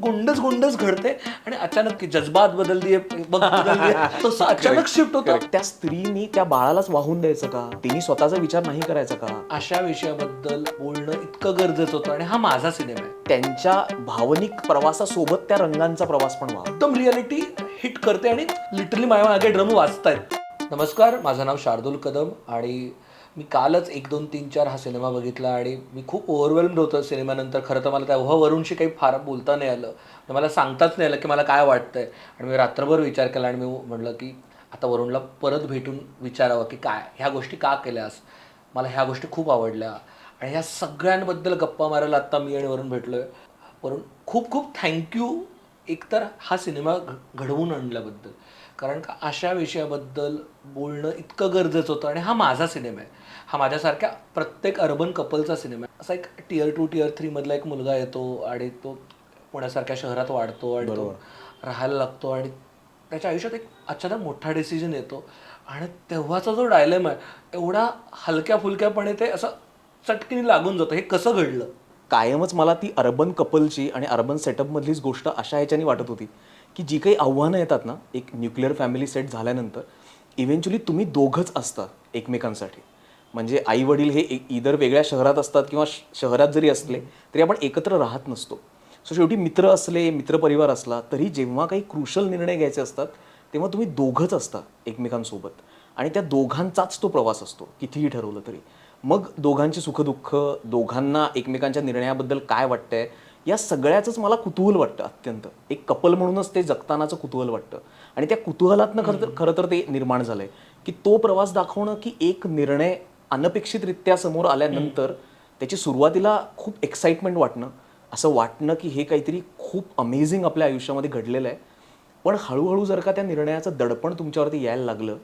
गुंडच गुंडच घडते आणि अचानक की जज्बात बदलतीये तसं अचानक शिफ्ट होतं. त्या स्त्रीनी त्या बाळालाच वाहून द्यायचं का? तिने स्वतःचा विचार नाही करायचा का? अशा विषयाबद्दल बोलणं इतकं गरजेचं होतं आणि हा माझा सिनेमा आहे. त्यांच्या भावनिक प्रवासासोबत त्या रंगांचा प्रवास पण व्हावा. एकदम रियालिटी हिट करते आणि लिटरली माझ्या मागे ड्रम वाजतायत. नमस्कार, माझं नाव शार्दुल कदम आणि मी कालच 1, 2, 3, 4 हा सिनेमा बघितला आणि मी खूप ओव्हरवेल्म्ड होतो सिनेमानंतर. खरं तर मला तेव्हा वरुणशी काही फार बोलता नाही आलं, मला सांगताच नाही आलं की मला काय वाटतंय. आणि मी रात्रभर विचार केला आणि मी म्हटलं की आता वरुणला परत भेटून विचारावं की काय ह्या गोष्टी का केल्यास, मला ह्या गोष्टी खूप आवडल्या आणि ह्या सगळ्यांबद्दल गप्पा मारायला आत्ता मी आणि वरुण भेटलो आहे. वरुण खूप खूप थँक्यू एकतर हा सिनेमा घडवून आणल्याबद्दल, कारण का अशा विषयाबद्दल बोलणं इतकं गरजेचं होतं आणि हा माझा सिनेमा आहे. हा माझ्यासारख्या प्रत्येक अर्बन कपलचा सिनेमा आहे. असा एक टियर 2 टियर 3 मधला एक मुलगा येतो आणि तो पुण्यासारख्या शहरात वाढतो आणि तो राहायला लागतो आणि त्याच्या आयुष्यात एक अचानक मोठा डिसिजन येतो आणि तेव्हाचा जो डायलेमा आहे एवढा हलक्या फुलक्यापणे ते असं चटकीने लागून जातं. हे कसं घडलं? कायमच मला ती अर्बन कपलची आणि अर्बन सेटअपमधलीच गोष्ट अशा ह्याच्यानी वाटत होती की जी काही आव्हानं येतात ना, एक न्यूक्लिअर फॅमिली सेट झाल्यानंतर इव्हेंच्युअली तुम्ही दोघंच असता एकमेकांसाठी. म्हणजे आई वडील हे इधर वेगळ्या शहरात असतात किंवा शहरात जरी असले तरी आपण एकत्र राहत नसतो. सो शेवटी मित्र असले, मित्रपरिवार असला तरी जेव्हा काही क्रुशल निर्णय घ्यायचे असतात तेव्हा तुम्ही दोघंच असता एकमेकांसोबत आणि त्या दोघांचाच तो प्रवास असतो कितीही ठरवलं तरी. मग दोघांची सुखदुःख, दोघांना एकमेकांच्या निर्णयाबद्दल काय वाटतंय, या सगळ्याचंच मला कुतूहल वाटतं अत्यंत. एक कपल म्हणूनच ते जगतानाचं कुतूहल वाटतं आणि त्या कुतूहलातनं खरं तर ते निर्माण झालंय की तो प्रवास दाखवणं की एक निर्णय अनपेक्षितरित्या समोर आल्यानंतर त्याची सुरुवातीला खूप एक्साइटमेंट वाटणं, असं वाटणं की हे काहीतरी खूप अमेझिंग आपल्या आयुष्यामध्ये घडलेलं आहे. पण हळूहळू जर का त्या निर्णयाचं दडपण तुमच्यावरती यायला लागलं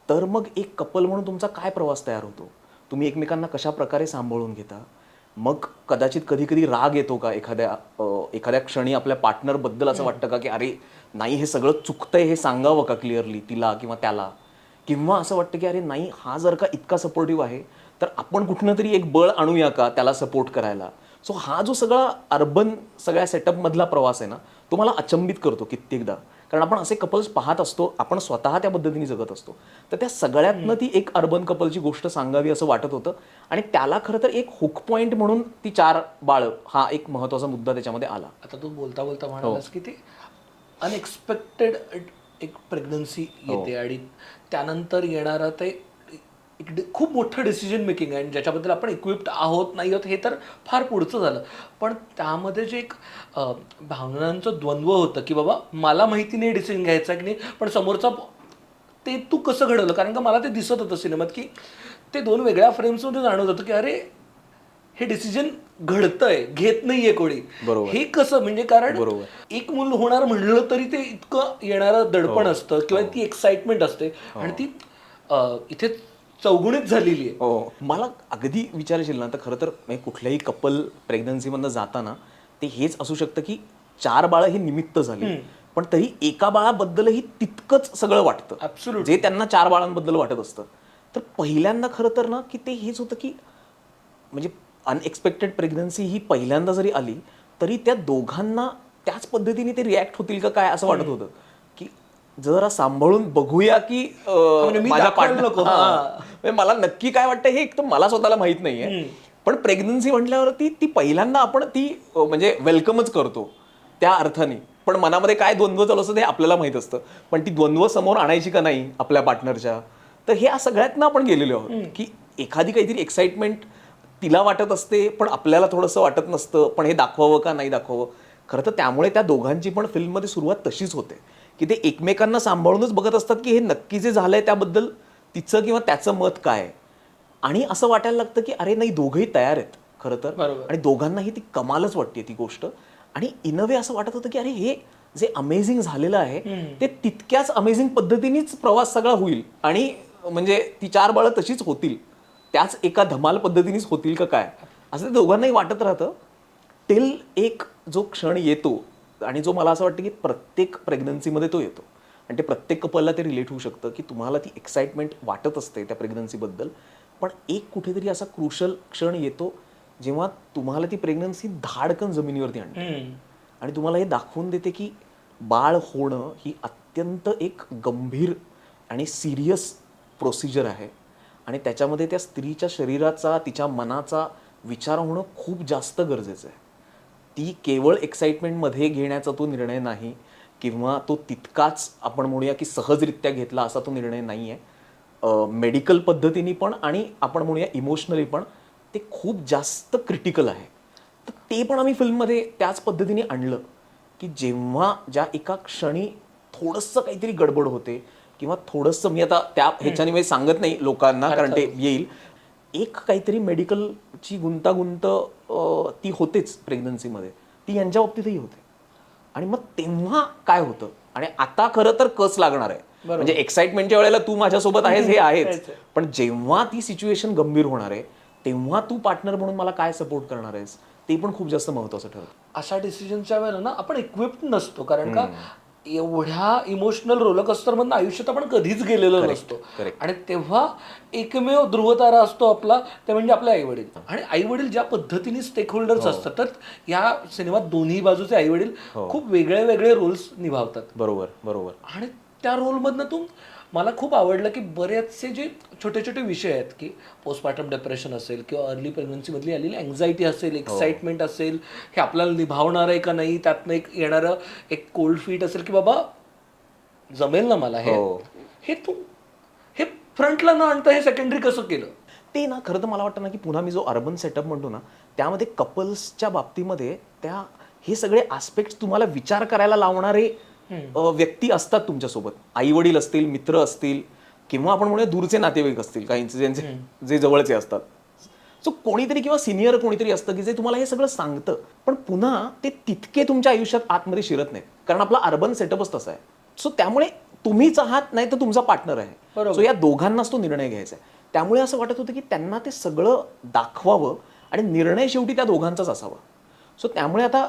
तर मग एक कपल म्हणून तुमचा काय प्रवास तयार होतो, तुम्ही एकमेकांना कशा प्रकारे सांभाळून घेता. मग कदाचित कधी कधी राग येतो का एखाद्या क्षणी आपल्या पार्टनरबद्दल, असं वाटतं का की अरे नाही हे सगळं चुकतंय हे सांगावं का क्लिअरली तिला किंवा त्याला, किंवा असं वाटतं की अरे नाही हा जर का इतका सपोर्टिव्ह आहे तर आपण कुठनं तरी एक बळ आणूया का त्याला सपोर्ट करायला. सो हा जो सगळा अर्बन सगळ्या सेटअपमधला प्रवास आहे ना, तो मला अचंबित करतो कित्येकदा. कारण आपण असे कपल्स पाहत असतो, आपण स्वतः त्या पद्धतीने जगत असतो. तर त्या सगळ्यातनं ती एक अर्बन कपलची गोष्ट सांगावी असं वाटत होतं आणि त्याला खरं तर एक हुक पॉईंट म्हणून ती 4 बाळं हा एक महत्त्वाचा मुद्दा त्याच्यामध्ये आला. आता तू बोलता बोलता म्हणालास की ते अनएक्सपेक्टेड एक प्रेग्नन्सी येते आणि त्यानंतर येणारा ते खूप मोठं डिसिजन मेकिंग आहे आणि ज्याच्याबद्दल आपण इक्विप्ड आहोत नाही आहोत हे तर फार पुढचं झालं. पण त्यामध्ये जे एक भावनांचं द्वंद्व होतं की बाबा मला माहिती नाही डिसिजन घ्यायचा की नाही, पण समोरचा ते तू कसं घडवलं? कारण का मला ते दिसत होतं सिनेमात की ते 2 वेगळ्या फ्रेम्समध्ये जाणवत होतं की अरे हे डिसिजन घडतंय, घेत नाहीये कोणी. बरोबर. हे कसं म्हणजे कारण बरोबर. एक मूल होणार म्हणलं तरी ते इतकं येणारं दडपण असतं किंवा ती एक्साइटमेंट असते आणि ती इथे चौगुणीत झालेली आहे. हो, मला अगदी विचारशील ना तर खरं तर म्हणजे कुठल्याही कपल प्रेग्नन्सीमधनं जाताना ते हेच असू शकतं की 4 बाळं ही निमित्त झाली, पण तरी एका बाळाबद्दलही तितकंच सगळं वाटतं Absolutely. जे त्यांना 4 बाळांबद्दल वाटत असतं. तर पहिल्यांदा खरं तर ना की ते हेच होतं की म्हणजे अनएक्सपेक्टेड प्रेग्नन्सी ही पहिल्यांदा जरी आली तरी त्या दोघांना त्याच पद्धतीने ते रिॲक्ट होतील का काय असं वाटत होतं की जरा सांभाळून बघूया की म्हणजे मी माझ्या दाखवायला नको. म्हणजे मला नक्की काय वाटतं हे एक तर मला स्वतःला माहित नाहीये. पण प्रेग्नन्सी म्हटल्यावरती ती पहिल्यांदा आपण ती म्हणजे वेलकमच करतो त्या अर्थाने. पण मनामध्ये काय द्वंद्व चालू असतं ते आपल्याला माहित असतं. पण ती द्वंद्व समोर आणायची का नाही आपल्या पार्टनरच्या, तर हे सगळ्यातनं आपण गेलेलो आहोत की एखादी काहीतरी एक्साइटमेंट तिला वाटत असते पण आपल्याला थोडंसं वाटत नसतं, पण हे दाखवावं का नाही दाखवावं. खरं तर त्यामुळे त्या दोघांची पण फिल्ममध्ये सुरुवात तशीच होते की ते एकमेकांना सांभाळूनच बघत असतात की हे नक्की जे झालंय त्याबद्दल तिचं किंवा त्याचं मत काय आहे. आणि असं वाटायला लागतं की अरे नाही दोघंही तयार आहेत खरं तर, बरोबर. आणि दोघांनाही ती कमालच वाटते ती गोष्ट. आणि इन अ वे असं वाटत होतं की अरे हे जे अमेझिंग झालेलं आहे ते तितक्याच अमेझिंग पद्धतीनेच प्रवास सगळा होईल आणि म्हणजे ती 4 बाळं तशीच होतील, त्याच एका धमाल पद्धतीनेच होतील का काय, असं ते दोघांनाही वाटत राहतं. टिल एक जो क्षण येतो आणि जो मला असं वाटतं की प्रत्येक प्रेग्नन्सीमध्ये तो येतो आणि ते प्रत्येक कपलला ते रिलेट होऊ शकतं की तुम्हाला ती एक्साइटमेंट वाटत असते त्या प्रेग्नन्सीबद्दल, पण एक कुठेतरी असा क्रुशल क्षण येतो जेव्हा तुम्हाला ती प्रेग्नन्सी धाडकन जमिनीवरती आणते. आणि तुम्हाला हे दाखवून देते की बाळ होणं ही अत्यंत एक गंभीर आणि सिरियस प्रोसिजर आहे आणि त्याच्यामध्ये त्या स्त्रीच्या शरीराचा तिच्या मनाचा विचार होणं खूप जास्त गरजेचं आहे. ती केवळ एक्साइटमेंटमध्ये घेण्याचा तो निर्णय नाही किंवा तो तितकाच आपण म्हणूया की सहजरित्या घेतला असा तो निर्णय नाही आहे. मेडिकल पद्धतीने पण आणि आपण म्हणूया इमोशनली पण ते खूप जास्त क्रिटिकल आहे. तर ते पण आम्ही फिल्ममध्ये त्याच पद्धतीने आणलं की जेव्हा ज्या एका क्षणी थोडंसं काहीतरी गडबड होते किंवा थोडंसं मी आता त्या ह्याच्याने मी सांगत नाही लोकांना कारण ते येईल एक काहीतरी मेडिकलची गुंतागुंत ती होतेच प्रेग्नन्सीमध्ये ती यांच्या बाबतीतही होते आणि मग तेव्हा काय होतं आणि आता खरं तर कस लागणार आहे म्हणजे एक्साइटमेंटच्या वेळेला तू माझ्यासोबत आहेस हे आहेच पण जेव्हा ती सिच्युएशन गंभीर होणार आहे तेव्हा तू पार्टनर म्हणून मला काय सपोर्ट करणार आहेस ते पण खूप जास्त महत्वाचं ठरतं. अशा डिसिजनच्या वेळेला ना आपण इक्विप्ड नसतो कारण का एवढ्या इमोशनल रोलरकोस्टर मधून आयुष्यात आपण कधीच गेलेलो नसतो आणि तेव्हा एकमेव ध्रुवतारा असतो आपला ते म्हणजे आपले आई वडील आणि आई वडील ज्या पद्धतीने स्टेक होल्डर्स असतात तर या सिनेमात दोन्ही बाजूचे आई वडील खूप वेगळे वेगळे रोल्स निभावतात. बरोबर बरोबर. आणि त्या रोलमधनं तू मला खूप आवडलं की बरेचसे जे छोटे छोटे विषय आहेत की पोस्टमार्टम डिप्रेशन असेल किंवा अर्ली प्रेग्नन्सीमधली आलेली अँझायटी असेल एक्साइटमेंट असेल हे आपल्याला निभावणार आहे का नाही त्यातनं एक येणारं एक कोल्ड फीट असेल की बाबा जमेल ना मला हे तू हे फ्रंटला न आणता हे सेकंडरी कसं केलं ते ना खरं तर मला वाटतं ना की पुन्हा मी जो अर्बन सेटअप म्हणतो ना त्यामध्ये कपल्सच्या बाबतीमध्ये त्या हे सगळे आस्पेक्ट तुम्हाला विचार करायला लावणारे व्यक्ती असतात तुमच्यासोबत आई वडील असतील मित्र असतील किंवा आपण म्हणूया दूरचे नातेवाईक असतील काहींचे ज्यांचे जे जवळचे असतात सो कोणीतरी किंवा सिनियर कोणीतरी असतं की जे तुम्हाला हे सगळं सांगतं पण पुन्हा ते तितके तुमच्या आयुष्यात आतमध्ये शिरत नाहीत कारण आपला अर्बन सेटअपच तसा आहे. सो त्यामुळे तुम्हीच आहात नाही तर तुमचा पार्टनर आहे सो या दोघांनाच तो निर्णय घ्यायचा आहे. त्यामुळे असं वाटत होतं की त्यांना ते सगळं दाखवावं आणि निर्णय शेवटी त्या दोघांचाच असावा. सो त्यामुळे आता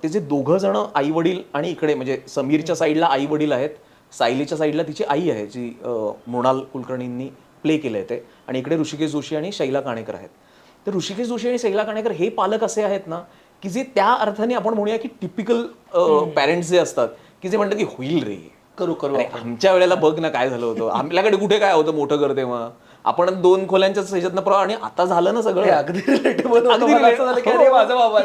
ते जे दोघं जण आई वडील आणि इकडे म्हणजे समीरच्या साईडला आई वडील आहेत सायलीच्या साईडला तिची आई आहे जी मृणाल कुलकर्णींनी प्ले केलं आहे ते आणि इकडे ऋषिकेश जोशी आणि शैला काणेकर आहेत. तर ऋषिकेश जोशी आणि शैला काणेकर हे पालक असे आहेत ना की जे त्या अर्थाने आपण म्हणूया की टिपिकल पॅरेंट्स जे असतात की जे म्हणतात की होईल रे करू आमच्या वेळेला बघ ना काय झालं होतं आपल्याकडे कुठे काय होतं मोठं घर तेव्हा आपण 2 खोल्यांच्या ह्याच्यातनं आणि आता झालं ना सगळं अगदी रिलेटेबल माझा बाबा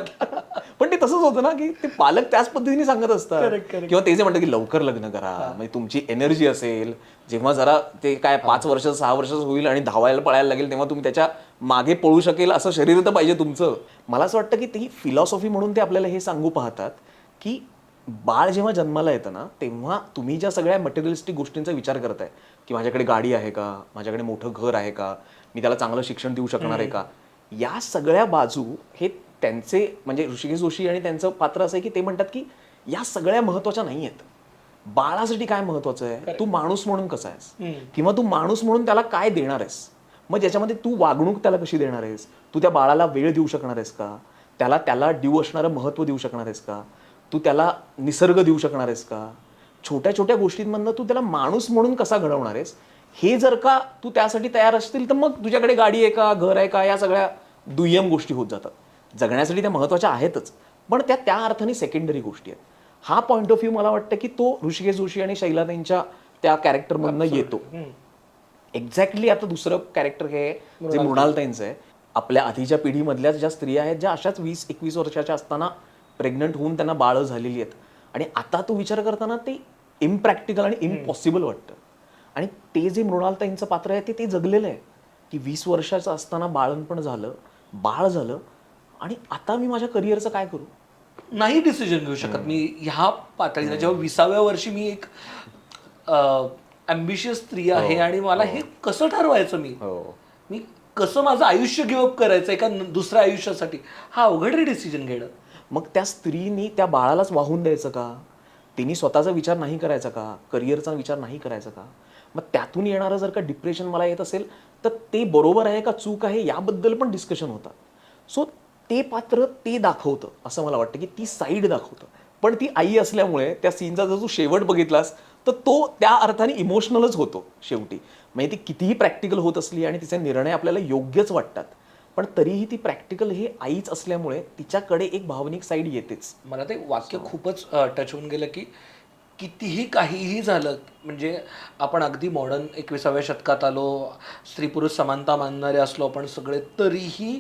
पण ते तसंच होतं ना की ते पालक त्याच पद्धतीने सांगत असतात किंवा ते जे म्हणतात की लवकर लग्न करा म्हणजे तुमची एनर्जी असेल जेव्हा जरा ते काय 5 वर्ष 6 वर्ष होईल आणि धावायला पळायला लागेल तेव्हा तुम्ही त्याच्या मागे पळू शकेल असं शरीर तर पाहिजे तुमचं. मला असं वाटतं की ती फिलॉसॉफी म्हणून ते आपल्याला हे सांगू पाहतात की बाळ जेव्हा जन्माला येतं ना तेव्हा तुम्ही ज्या सगळ्या मटेरियलिस्टिक गोष्टींचा विचार करताय की माझ्याकडे गाडी आहे का माझ्याकडे मोठं घर आहे का मी त्याला चांगलं शिक्षण देऊ शकणार आहे का या सगळ्या बाजू हे त्यांचे म्हणजे ऋषिकेश जोशी आणि त्यांचं पात्र असं आहे की ते म्हणतात की या सगळ्या महत्वाच्या नाही आहेत. बाळासाठी काय महत्वाचं आहे तू माणूस म्हणून कसा आहेस किंवा तू माणूस म्हणून त्याला काय देणार आहेस मग ज्याच्यामध्ये तू वागणूक त्याला कशी देणार आहेस तू त्या बाळाला वेळ देऊ शकणार आहेस का त्याला ड्यू असणारं महत्त्व देऊ शकणार आहेस का तू त्याला निसर्ग देऊ शकणार आहेस का छोट्या छोट्या गोष्टींमधनं तू त्याला माणूस म्हणून कसा घडवणार आहेस हे जर का तू त्यासाठी तयार असतील तर मग तुझ्याकडे गाडी आहे का घर आहे का या सगळ्या दुय्यम गोष्टी होत जातात. जगण्यासाठी त्या महत्त्वाच्या आहेतच पण त्या अर्थाने सेकंडरी गोष्टी आहेत. हा पॉईंट ऑफ व्ह्यू मला वाटतं की तो ऋषिकेश जोशी आणि शैलाताईंच्या त्या कॅरेक्टरमधनं येतो. एक्झॅक्टली आता दुसरं कॅरेक्टर हे जे मृणालताईंचं आहे आपल्या आधीच्या पिढीमधल्या ज्या स्त्रिया आहेत ज्या अशाच 20-21 वर्षाच्या असताना प्रेग्नंट होऊन त्यांना बाळं झालेली आहेत आणि आता तो विचार करताना ते इम्प्रॅक्टिकल आणि इम्पॉसिबल वाटतं. आणि ते जे मृणालताईंचं पात्र आहे ते जगलेलं आहे की 20 वर्षाचं असताना बाळणपण झालं बाळ झालं आणि आता मी माझ्या करिअरचं काय करू नाही डिसिजन घेऊ शकत मी ह्या पातळीला जेव्हा 20व्या वर्षी मी एक ॲम्बिशियस स्त्री आहे आणि मला हे कसं ठरवायचं मी कसं माझं आयुष्य गिवअप करायचं एका दुसऱ्या आयुष्यासाठी हा अवघड डिसिजन घेणं. मग त्या स्त्रीनी त्या बाळालाच वाहून द्यायचं का तिने स्वतःचा विचार नाही करायचा का करिअरचा विचार नाही करायचा का मग त्यातून येणारं जर का डिप्रेशन मला येत असेल तर ते बरोबर आहे का चूक आहे याबद्दल पण डिस्कशन होतं. सो ते पात्र ते दाखवतं असं मला वाटतं की ती साईड दाखवतं पण ती आई असल्यामुळे त्या सीनचा जर तू शेवट बघितलास तर तो त्या अर्थाने इमोशनलच होतो शेवटी म्हणजे ती कितीही प्रॅक्टिकल होत असली आणि तिचे निर्णय आपल्याला योग्यच वाटतात पण तरीही ती प्रॅक्टिकल हे आईच असल्यामुळे तिच्याकडे एक भावनिक साईड येतेच. मला ते वाक्य खूपच टच होऊन गेलं की कितीही काहीही झालं, म्हणजे आपण अगदी मॉडर्न 21व्या शतकात आलो, स्त्री पुरुष समानता मानणारे असलो आपण सगळे, तरीही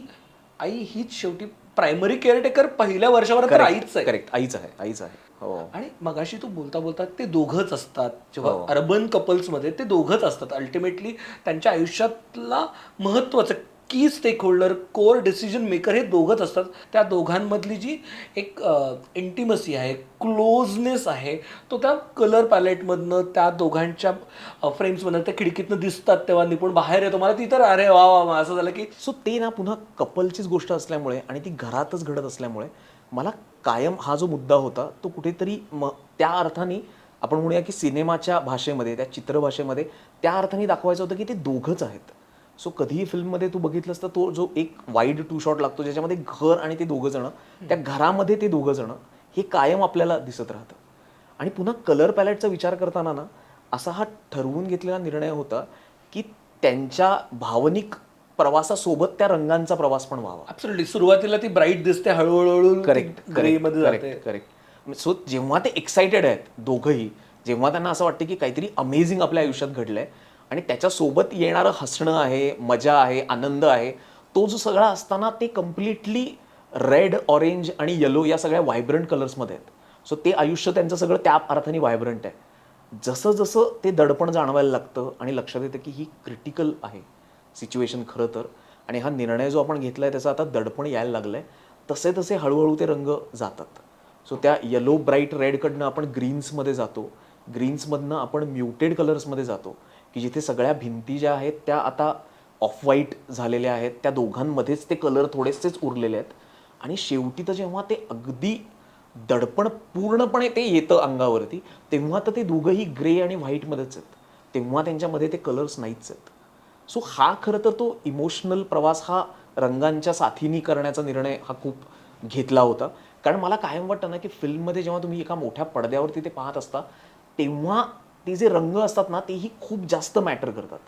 आई हीच शेवटी प्रायमरी केअरटेकर पहिल्या वर्षभरात तर आईच आहे. करेक्ट, आईच आहे, आईच आहे. हो आणि मगाशी तू बोलता बोलता ते दोघंच असतात जेव्हा हो. अर्बन कपल्समध्ये ते दोघंच असतात अल्टिमेटली त्यांच्या आयुष्यातला महत्त्वाचं की stakeholder core decision maker हे दोघंच असतात. त्या दोघांमधली जी एक इंटिमसी आहे, क्लोजनेस आहे, तो त्या कलर पॅलेटमधनं त्या दोघांच्या फ्रेम्समधनं त्या खिडकीतनं दिसतात तेव्हा निपुण बाहेर येतो. मला ती तर अरे वा वा वा असं झालं की सो ते ना पुन्हा कपलचीच गोष्ट असल्यामुळे आणि ती घरातच घडत असल्यामुळे मला कायम हा जो मुद्दा होता तो कुठेतरी त्या अर्थाने आपण म्हणूया की सिनेमाच्या भाषेमध्ये, त्या चित्रभाषेमध्ये त्या अर्थाने दाखवायचं होतं की ते दोघंच आहेत. सो कधीही फिल्ममध्ये तू बघितलंस तर तो जो एक वाईड टू शॉट लागतो ज्याच्यामध्ये घर आणि ते दोघं जण, त्या घरामध्ये ते दोघं जण हे कायम आपल्याला दिसत राहतं. आणि पुन्हा कलर पॅलेटचा विचार करताना ना असा हा ठरवून घेतलेला निर्णय होता की त्यांच्या भावनिक प्रवासासोबत त्या रंगांचा प्रवास पण व्हावा. ऍब्सोल्युटली सुरुवातीला ती ब्राईट दिसते, हळूहळू करेक्ट, ग्रेमध्ये जाते. करेक्ट. सो जेव्हा ते एक्साइटेड आहेत दोघंही, जेव्हा त्यांना असं वाटतं की काहीतरी अमेझिंग आपल्या आयुष्यात घडलंय आणि त्याच्यासोबत येणारं हसणं आहे, मजा आहे, आनंद आहे, तो जो सगळा असताना ते कम्प्लिटली रेड, ऑरेंज आणि येलो या सगळ्या व्हायब्रंट कलर्समध्ये आहेत. सो ते आयुष्य त्यांचं सगळं त्या अर्थाने व्हायब्रंट आहे. जसं जसं ते दडपण जाणवायला लागतं आणि लक्षात येतं की ही क्रिटिकल आहे सिच्युएशन खरं तर, आणि हा निर्णय जो आपण घेतला आहे त्याचं आता दडपण यायला लागलं आहे, तसे तसे हळूहळू ते रंग जातात. सो त्या येलो ब्राईट रेडकडनं आपण ग्रीन्समध्ये जातो, ग्रीन्समधनं आपण म्युटेड कलर्समध्ये जातो की जिथे सगळ्या भिंती ज्या आहेत त्या आता ऑफ व्हाईट झालेल्या आहेत, त्या दोघांमध्येच ते कलर थोडेसेच उरलेले आहेत. आणि शेवटी तर जेव्हा ते अगदी दडपण पूर्णपणे ते येतं अंगावरती, तेव्हा तर ते दोघंही ग्रे आणि व्हाईटमध्येच आहेत, तेव्हा त्यांच्यामध्ये ते कलर्स नाहीच आहेत. सो हा खरं तर तो इमोशनल प्रवास हा रंगांच्या साथीनी करण्याचा निर्णय हा खूप घेतला होता. कारण मला कायम वाटतं ना की फिल्ममध्ये जेव्हा तुम्ही एका मोठ्या पडद्यावरती ते पाहत असता तेव्हा ते जे रंग असतात ना तेही खूप जास्त मॅटर करतात.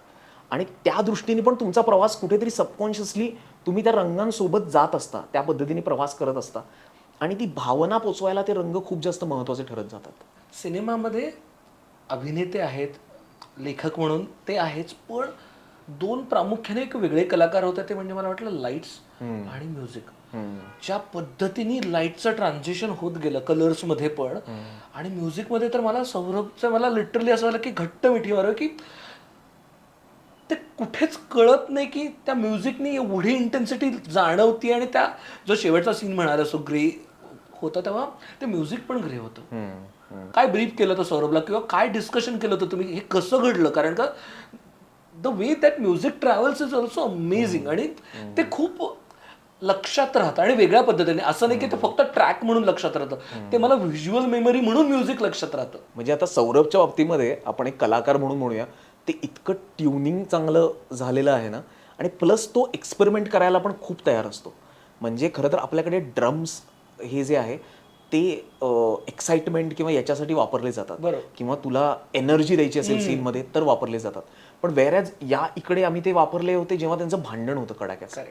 आणि त्या दृष्टीने पण तुमचा प्रवास कुठेतरी सबकॉन्शियसली तुम्ही त्या रंगांसोबत जात असता, त्या पद्धतीने प्रवास करत असता आणि ती भावना पोचवायला ते रंग खूप जास्त महत्त्वाचे ठरत जातात. सिनेमामध्ये अभिनेते आहेत, लेखक म्हणून ते आहेच, पण दोन प्रामुख्याने एक वेगळे कलाकार होते ते म्हणजे मला वाटलं लाईट्स आणि म्युझिक. ज्या पद्धतीने लाईटचं ट्रान्झिशन होत गेलं कलर्समध्ये पण आणि म्युझिकमध्ये तर मला सौरभचं मला लिटरली असं झालं की घट्ट मिठी मारावं की ते कुठेच कळत नाही की त्या म्युझिकनी एवढी इंटेन्सिटी जाणवती. आणि त्या जो शेवटचा सीन म्हणाला सो ग्रे होता तेव्हा ते म्युझिक पण ग्रे होतं. काय ब्रीफ केलं होतं सौरभला किंवा काय डिस्कशन केलं होतं तुम्ही, हे कसं घडलं? कारण का the way that music travels is also amazing आणि ते खूप लक्षात राहतं आणि वेगळ्या पद्धतीने. असं नाही की ते फक्त ट्रॅक म्हणून लक्षात राहतं, ते मला व्हिज्युअल मेमरी म्हणून म्युझिक लक्षात राहतं. म्हणजे आता सौरभच्या बाबतीमध्ये आपण एक कलाकार म्हणून म्हणूया, ते इतकं ट्युनिंग चांगलं झालेलं आहे ना, आणि प्लस तो एक्सपेरिमेंट करायला पण खूप तयार असतो. म्हणजे खरं तर आपल्याकडे ड्रम्स हे जे आहे ते एक्साइटमेंट किंवा याच्यासाठी वापरले जातात, बरोबर. किंवा तुला एनर्जी द्यायची असेल सीनमध्ये तर वापरले जातात. पण वेरॅज या इकडे आम्ही ते वापरले होते जेव्हा त्यांचं भांडण होतं कडाक्याचं,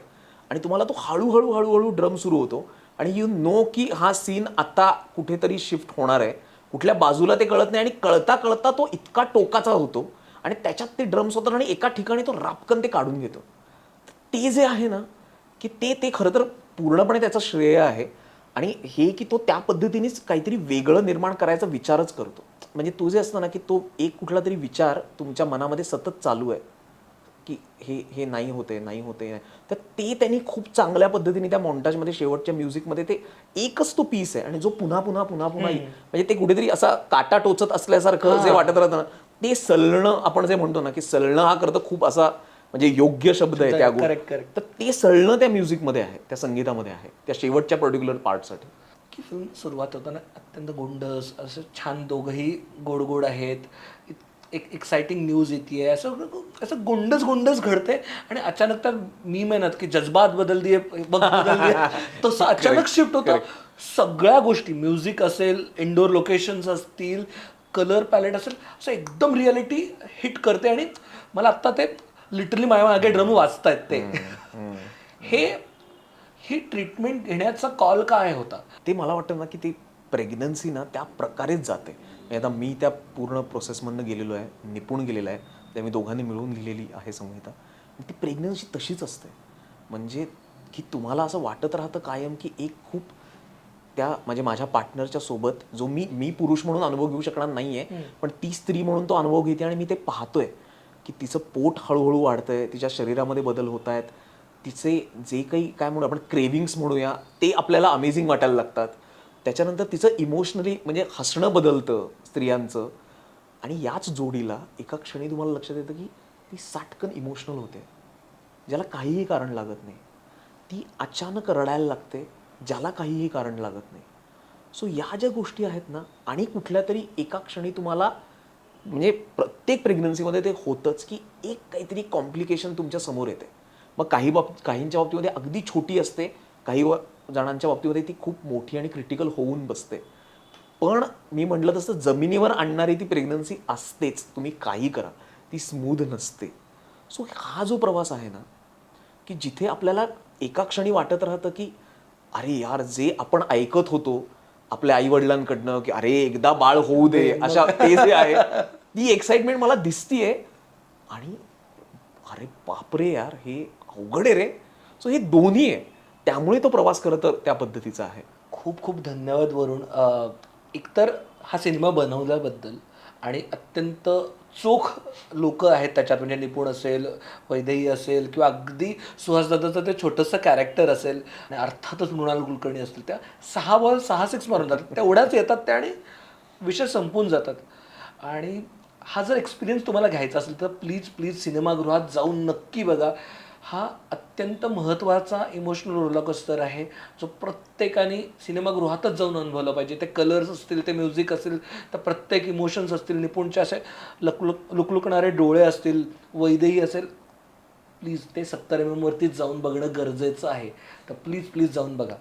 आणि तुम्हाला तो हळूहळू हळूहळू ड्रम सुरू होतो आणि यू नो की हा सीन आता कुठेतरी शिफ्ट होणार आहे, कुठल्या बाजूला ते कळत नाही, आणि कळता कळता तो इतका टोकाचा होतो आणि त्याच्यात ते ड्रम्स होतात आणि एका ठिकाणी तो रापकन ते काढून घेतो. ते जे आहे ना की ते खरं तर पूर्णपणे त्याचं श्रेय आहे. आणि हे की तो त्या पद्धतीनेच काहीतरी वेगळं निर्माण करायचा विचारच करतो. म्हणजे तो जे असतं ना की तो एक कुठला तरी विचार तुमच्या मनामध्ये सतत चालू आहे की हे हे नाही होते, नाही होते, तर ते त्यांनी खूप चांगल्या पद्धतीने त्या मॉन्टाजमध्ये शेवटच्या म्युझिकमध्ये ते एकच तो पीस आहे आणि जो पुन्हा पुन्हा पुन्हा पुन्हा म्हणजे ते कुठेतरी असा काटा टोचत असल्यासारखं जे वाटत राहतं ना, ते सळणं आपण जे म्हणतो ना की सळणं हा करतं खूप असा म्हणजे योग्य शब्द आहे त्या करेक्ट. तर ते सळणं त्या म्युझिकमध्ये आहे, त्या संगीतामध्ये आहे, त्या शेवटच्या पर्टिक्युलर पार्टसाठी. की फिल्म सुरुवात होताना अत्यंत गोंडस असं छान, दोघंही गोड गोड आहेत, एक एक्साइटिंग न्यूज येते, असं असं गोंडस गोंडस घडते आणि अचानक तर मी म्हणत की जज्बात बदल दिए तसं अचानक शिफ्ट होतं. सगळ्या गोष्टी, म्युझिक असेल, इंडोर लोकेशन्स असतील, कलर पॅलेट असेल, असं एकदम रियालिटी हिट करते. आणि मला आत्ता ते लिटरली माझ्या मागे ड्रम वाजतायत ते. हे ही ट्रीटमेंट घेण्याचा कॉल काय होता? ते मला वाटतं ना की ती प्रेग्नन्सी ना त्या प्रकारेच जाते. म्हणजे आता मी त्या पूर्ण प्रोसेसमधनं गेलेलो आहे, निपुण गेलेलो आहे. ते मी दोघांनी मिळून लिहिलेली आहे संहिता. आणि ती प्रेग्नन्सी तशीच असते. म्हणजे की तुम्हाला असं वाटत राहतं कायम की एक खूप त्या म्हणजे माझ्या पार्टनरच्या सोबत जो मी मी पुरुष म्हणून अनुभव घेऊ शकणार नाहीये, पण ती स्त्री म्हणून तो अनुभव घेते आणि मी ते पाहतोय की तिचं पोट हळूहळू वाढतंय, तिच्या शरीरामध्ये बदल होत आहेत, तिचे जे काही काय म्हणू आपण क्रेविंग्स म्हणूया ते आपल्याला अमेझिंग वाटायला लागतात. त्याच्यानंतर तिचं इमोशनली म्हणजे हसणं बदलतं स्त्रियांचं. आणि याच जोडीला एका क्षणी तुम्हाला लक्षात येतं की ती साटकन इमोशनल होते, ज्याला काहीही कारण लागत नाही. ती अचानक रडायला लागते, ज्याला काहीही कारण लागत नाही. सो या ज्या गोष्टी आहेत ना आणि कुठल्या तरी एका क्षणी तुम्हाला म्हणजे प्रत्येक प्रेग्नन्सीमध्ये ते होतंच की एक काहीतरी कॉम्प्लिकेशन तुमच्या समोर येते. मग काहींच्या बाबतीमध्ये अगदी छोटी असते, जणांच्या बाबतीमध्ये ती खूप मोठी आणि क्रिटिकल होऊन बसते. पण मी म्हटलं तसं जमिनीवर आणणारी ती प्रेग्नन्सी असतेच. तुम्ही काही करा, ती स्मूथ नसते. सो हा जो प्रवास आहे ना, की जिथे आपल्याला एका क्षणी वाटत राहतं की अरे यार, जे आपण ऐकत होतो आपल्या आईवडिलांकडनं की अरे एकदा बाळ होऊ दे, अशा ते जे आहे ती एक्साइटमेंट मला दिसतीये. आणि अरे बापरे यार, हे अवघड आहे रे. सो हे दोन्ही आहे. त्यामुळे तो प्रवास खरं तर त्या पद्धतीचा आहे. खूप खूप धन्यवाद वरुण. एकतर हा सिनेमा बनवल्याबद्दल आणि अत्यंत चोख लोक आहेत त्याच्यात, म्हणजे निपुण असेल, वैदेही असेल किंवा अगदी सुहासदादाचं ते छोटंसं कॅरेक्टर असेल आणि अर्थातच मृणाल कुलकर्णी असतील. त्या 6 बॉल 6 सिक्स मारून जातात, तेवढ्याच येतात त्या आणि विषय संपून जातात. आणि हा जर एक्सपिरियन्स तुम्हाला घ्यायचा असेल तर प्लीज प्लीज सिनेमागृहात जाऊन नक्की बघा. हा अत्यंत महत्त्वाचा इमोशनल रोलरकोस्टर आहे, जो प्रत्येकाने सिनेमागृहातच जाऊन अनुभवलं पाहिजे. ते कलर्स असतील, ते म्युझिक असेल, तर प्रत्येक इमोशन्स असतील, निपुणचे असे लुकलुकणारे डोळे असतील, वैदेही असेल. प्लीज ते 70 mm वरतीच जाऊन बघणं गरजेचं आहे. तर प्लीज प्लीज जाऊन बघा.